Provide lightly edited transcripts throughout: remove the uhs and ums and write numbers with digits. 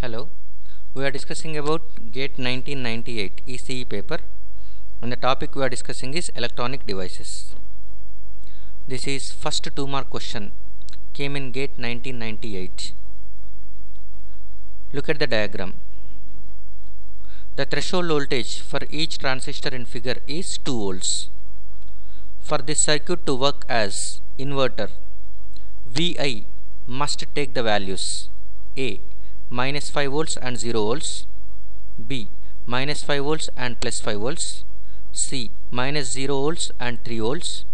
Hello, we are discussing about GATE 1998 ECE paper and the topic we are discussing is electronic devices. This is first 2-mark question, came in GATE 1998. Look at the diagram. The threshold voltage for each transistor in figure is 2 volts. For this circuit to work as inverter, Vi must take the values A minus 5 volts and 0 volts, B minus 5 volts and plus 5 volts, C minus 0 volts and 3 volts,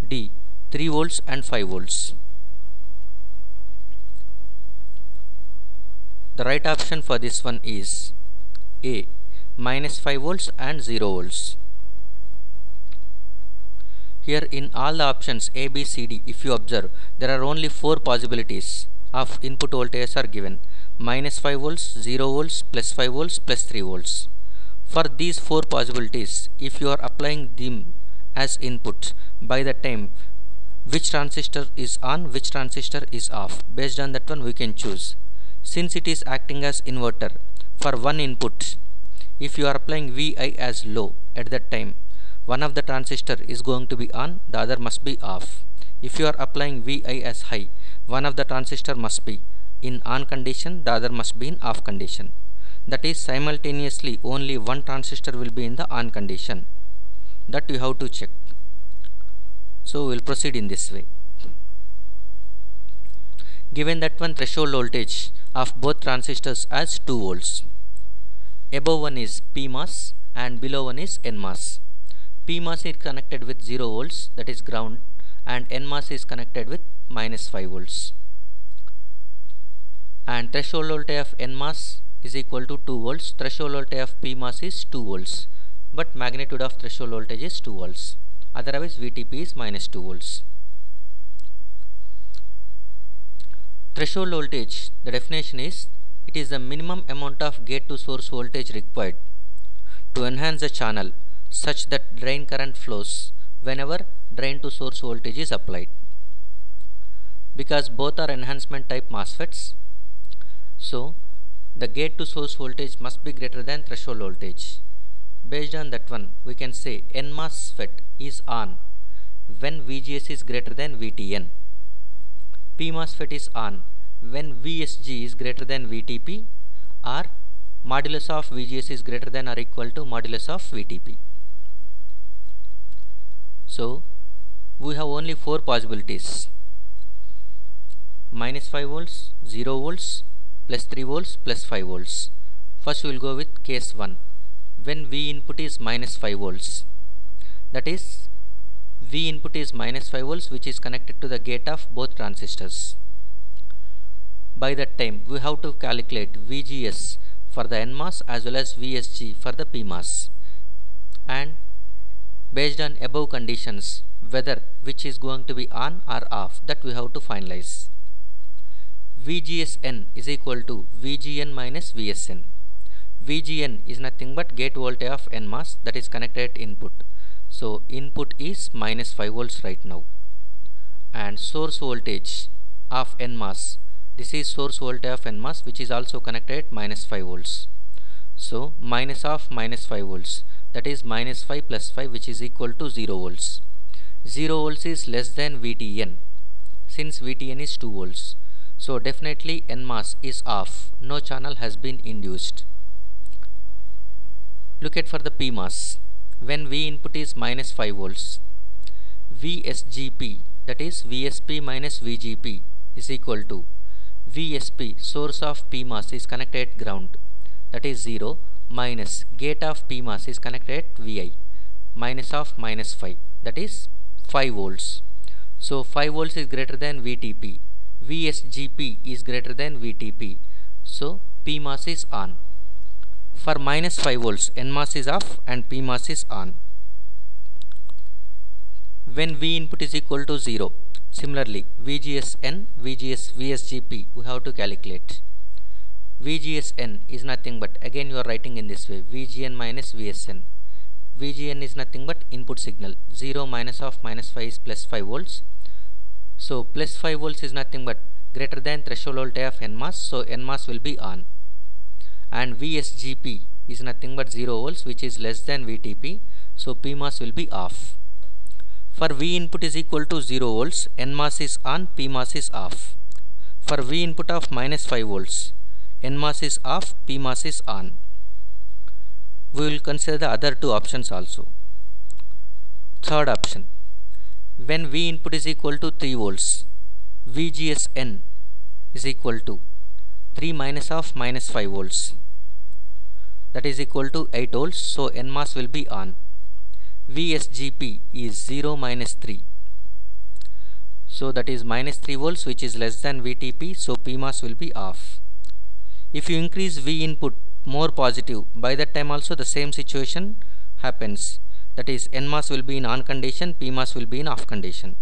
D 3 volts and 5 volts. The right option for this one is A minus 5 volts and 0 volts. Here in all the options A, B, C, D, if you observe, there are only 4 possibilities of input voltages are given: minus 5 volts, 0 volts, plus 5 volts, plus 3 volts. For these 4 possibilities, if you are applying them as input, by the time which transistor is on, which transistor is off, based on that one we can choose. Since it is acting as inverter, for one input, if you are applying Vi as low, at that time one of the transistor is going to be on, the other must be off. If you are applying Vi as high, one of the transistor must be in on condition, the other must be in off condition. That is, simultaneously only one transistor will be in the on condition. That you have to check. So we will proceed in this way. Given that one threshold voltage of both transistors as 2 volts. Above one is PMOS and below one is NMOS. PMOS is connected with 0 volts, that is ground, and NMOS is connected with minus 5 volts. And threshold voltage of NMOS is equal to 2 volts, threshold voltage of PMOS is 2 volts, but magnitude of threshold voltage is 2 volts. Otherwise VTP is minus 2 volts. Threshold voltage, the definition is, it is the minimum amount of gate to source voltage required to enhance the channel such that drain current flows whenever drain to source voltage is applied. Because both are enhancement type MOSFETs, so the gate to source voltage must be greater than threshold voltage. Based on that one, we can say NMOSFET is on when VGS is greater than VTN. PMOSFET is on when VSG is greater than VTP, or modulus of VGS is greater than or equal to modulus of VTP. So we have only 4 possibilities: minus 5 volts, 0 volts, plus 3 volts, plus 5 volts. First we will go with case 1, when V input is minus 5 volts. That is, V input is minus 5 volts, which is connected to the gate of both transistors. By that time we have to calculate VGS for the NMOS as well as VSG for the PMOS, and based on above conditions, whether which is going to be on or off, that we have to finalize. VGSN is equal to VGN minus VSN. VGN is nothing but gate voltage of NMOS, that is connected at input. So input is minus 5 volts right now, and source voltage of NMOS, this is source voltage of NMOS, which is also connected at minus 5 volts. So minus of minus 5 volts, that is minus 5 plus 5, which is equal to 0 volts. 0 volts is less than VTN, since VTN is 2 volts. So definitely NMOS is off, no channel has been induced. Look at for the PMOS, when V input is minus 5 volts, VSGP, that is VSP minus VGP, is equal to VSP, source of PMOS is connected at ground, that is 0, minus gate of PMOS is connected at Vi, minus of minus 5, that is 5 volts. So 5 volts is greater than VTP, VSGP is greater than VTP, so PMOS is on. For minus 5 volts, NMOS is off and PMOS is on. When V input is equal to 0, similarly VGSN, VSGP we have to calculate. VGSN is nothing but, again you are writing in this way, VGN minus VSN. VGN is nothing but input signal, 0 minus of minus 5 is plus 5 volts. So plus 5 volts is nothing but greater than threshold voltage of NMOS, so NMOS will be on. and VSGP is nothing but 0 volts, which is less than VTP, so PMOS will be off. For V input is equal to 0 volts, NMOS is on, PMOS is off. For V input of minus 5 volts, NMOS is off, PMOS is on. We will consider the other two options also. Third option, when V input is equal to 3 volts, VGSN is equal to 3 minus of minus 5 volts, that is equal to 8 volts, so NMOS will be on. VSGP is 0 minus 3, so that is minus 3 volts, which is less than VTP, so PMOS will be off. If you increase V input more positive, by that time also the same situation happens, that is NMOS will be in on condition, PMOS will be in off condition.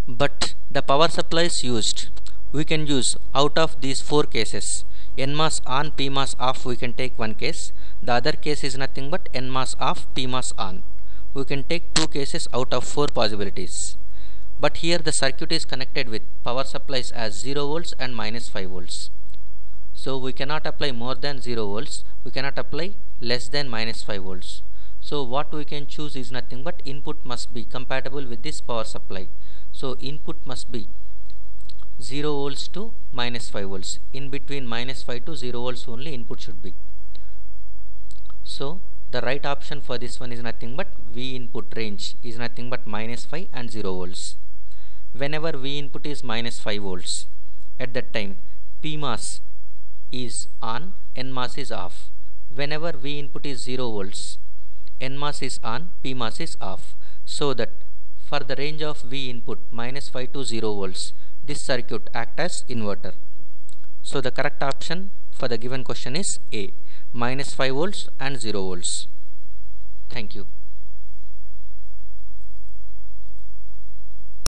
But the power supplies used, we can use out of these 4 cases, NMOS on, PMOS off, we can take one case. The other case is nothing but NMOS off, PMOS on. We can take 2 cases out of 4 possibilities. But here the circuit is connected with power supplies as 0 volts and minus 5 volts. So we cannot apply more than 0 volts, we cannot apply less than minus 5 volts. So what we can choose is nothing but input must be compatible with this power supply. So input must be 0 volts to minus 5 volts. In between minus 5 to 0 volts only input should be. So the right option for this one is nothing but V input range is nothing but minus 5 and 0 volts. Whenever V input is minus 5 volts, at that time PMOS is on, NMOS is off. Whenever V input is 0 volts, NMOS is on, PMOS is off. So that for the range of V input minus 5 to 0 volts, this circuit acts as inverter. So the correct option for the given question is A, minus 5 volts and 0 volts. Thank you.